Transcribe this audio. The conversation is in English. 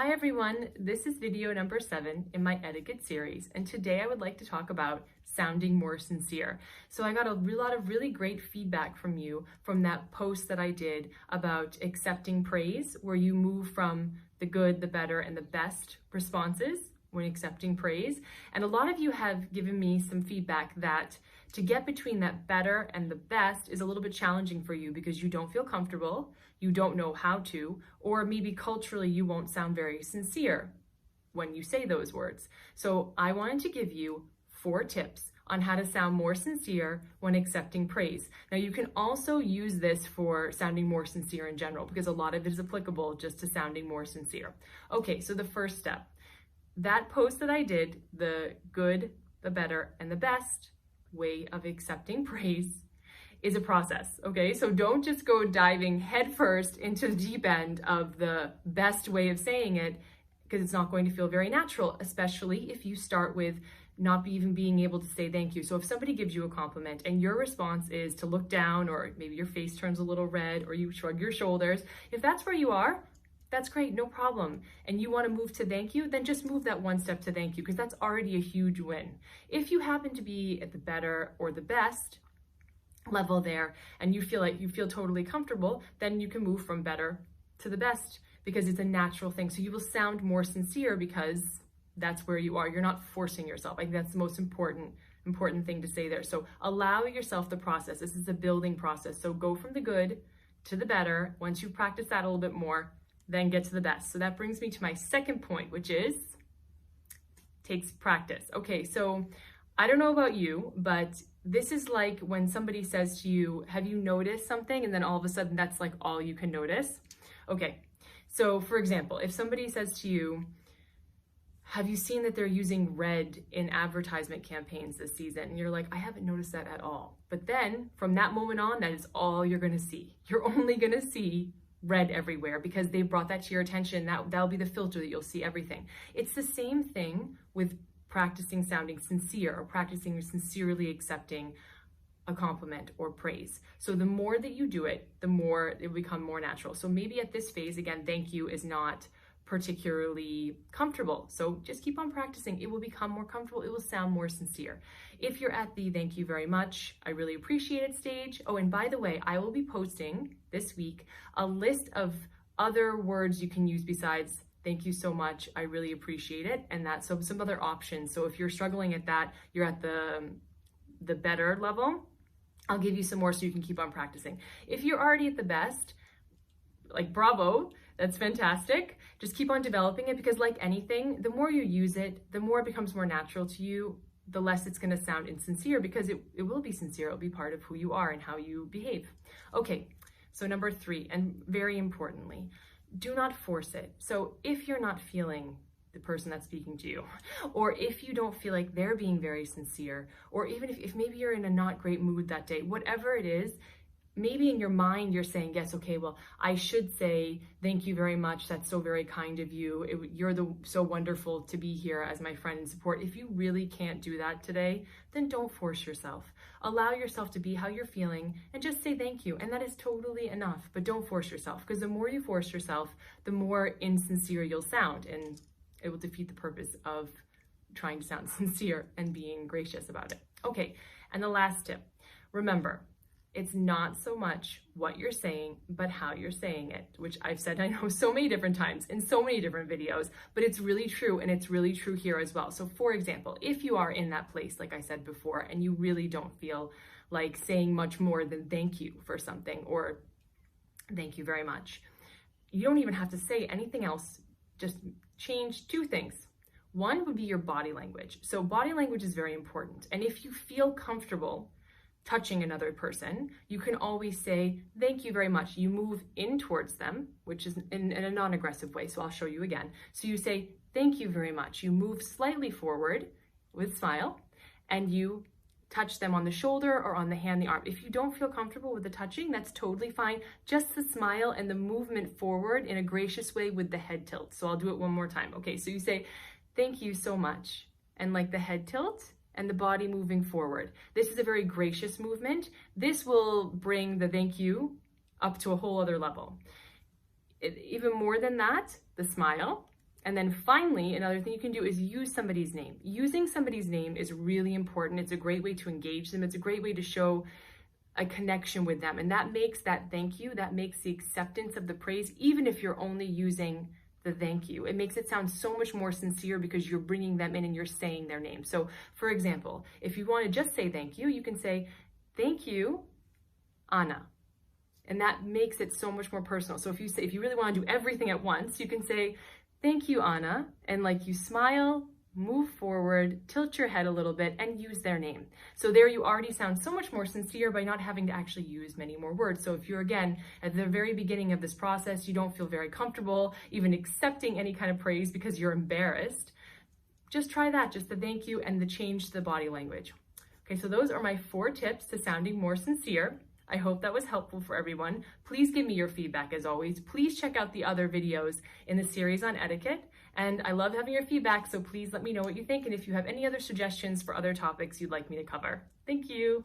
Hi everyone, this is video number 7 in my etiquette series, and today I would like to talk about sounding more sincere. So I got a lot of really great feedback from you from that post that I did about accepting praise, where you move from the good, the better, and the best responses when accepting praise. And a lot of you have given me some feedback that to get between that better and the best is a little bit challenging for you because you don't feel comfortable, you don't know how to, or maybe culturally you won't sound very sincere when you say those words. So I wanted to give you 4 tips on how to sound more sincere when accepting praise. Now you can also use this for sounding more sincere in general because a lot of it is applicable just to sounding more sincere. Okay, so the first step, that post that I did, the good, the better, and the best way of accepting praise is a process, okay? So don't just go diving headfirst into the deep end of the best way of saying it, because it's not going to feel very natural, especially if you start with not even being able to say thank you. So if somebody gives you a compliment and your response is to look down, or maybe your face turns a little red, or you shrug your shoulders, if that's where you are, that's great, no problem. And you want to move to thank you, then just move that one step to thank you, because that's already a huge win. If you happen to be at the better or the best level there and you feel totally comfortable, then you can move from better to the best because it's a natural thing. So you will sound more sincere because that's where you are. You're not forcing yourself. I think that's the most important thing to say there. So allow yourself the process. This is a building process. So go from the good to the better. Once you practice that a little bit more, then get to the best. So that brings me to my second point, which is takes practice. Okay, so I don't know about you, but this is like when somebody says to you, have you noticed something? And then all of a sudden that's like all you can notice. Okay, so for example, if somebody says to you, have you seen that they're using red in advertisement campaigns this season? And you're like, I haven't noticed that at all. But then from that moment on, that is all you're gonna see. You're only gonna see red everywhere because they brought that to your attention. That'll be the filter that you'll see everything. It's the same thing with practicing sounding sincere or practicing sincerely accepting a compliment or praise. So the more that you do it, the more it will become more natural. So maybe at this phase, again, thank you is not particularly comfortable. So just keep on practicing. It will become more comfortable. It will sound more sincere. If you're at the thank you very much, I really appreciate it stage. Oh, and by the way, I will be posting this week a list of other words you can use besides thank you so much, I really appreciate it, and that's some other options. So if you're struggling at that, you're at the better level, I'll give you some more so you can keep on practicing. If you're already at the best, like bravo, that's fantastic. Just keep on developing it because like anything, the more you use it, the more it becomes more natural to you, the less it's gonna sound insincere because it will be sincere. It'll be part of who you are and how you behave. Okay, so number 3, and very importantly, do not force it. So if you're not feeling the person that's speaking to you, or if you don't feel like they're being very sincere, or even if maybe you're in a not great mood that day, whatever it is, maybe in your mind you're saying, yes, okay, well, I should say, thank you very much. That's so very kind of you. You're so wonderful to be here as my friend and support. If you really can't do that today, then don't force yourself. Allow yourself to be how you're feeling and just say thank you. And that is totally enough, but don't force yourself because the more you force yourself, the more insincere you'll sound, and it will defeat the purpose of trying to sound sincere and being gracious about it. Okay, and the last tip, remember, it's not so much what you're saying, but how you're saying it, which I've said, I know, so many different times in so many different videos, but it's really true, and it's really true here as well. So for example, if you are in that place, like I said before, and you really don't feel like saying much more than thank you for something or thank you very much, you don't even have to say anything else. Just change 2 things. One would be your body language. So body language is very important. And if you feel comfortable touching another person, you can always say, thank you very much. You move in towards them, which is in a non-aggressive way. So I'll show you again. So you say, thank you very much. You move slightly forward with smile and you touch them on the shoulder or on the hand, the arm. If you don't feel comfortable with the touching, that's totally fine. Just the smile and the movement forward in a gracious way with the head tilt. So I'll do it one more time. Okay, so you say, thank you so much. And like the head tilt and the body moving forward. This is a very gracious movement. This will bring the thank you up to a whole other level. Even more than that, the smile And then finally, another thing you can do is use somebody's name. Using somebody's name is really important. It's a great way to engage them. It's a great way to show a connection with them. And that makes that thank you, that makes the acceptance of the praise, even if you're only using the thank you. It makes it sound so much more sincere because you're bringing them in and you're saying their name. So for example, if you want to just say thank you can say, thank you, Anna. And that makes it so much more personal. So if you really want to do everything at once, you can say, thank you, Anna. And like you smile, move forward, tilt your head a little bit, and use their name. So there you already sound so much more sincere by not having to actually use many more words. So if you're, again, at the very beginning of this process, you don't feel very comfortable even accepting any kind of praise because you're embarrassed, just try that, just the thank you and the change to the body language. Okay, so those are my 4 tips to sounding more sincere. I hope that was helpful for everyone. Please give me your feedback as always. Please check out the other videos in the series on etiquette. And I love having your feedback, so please let me know what you think and if you have any other suggestions for other topics you'd like me to cover. Thank you.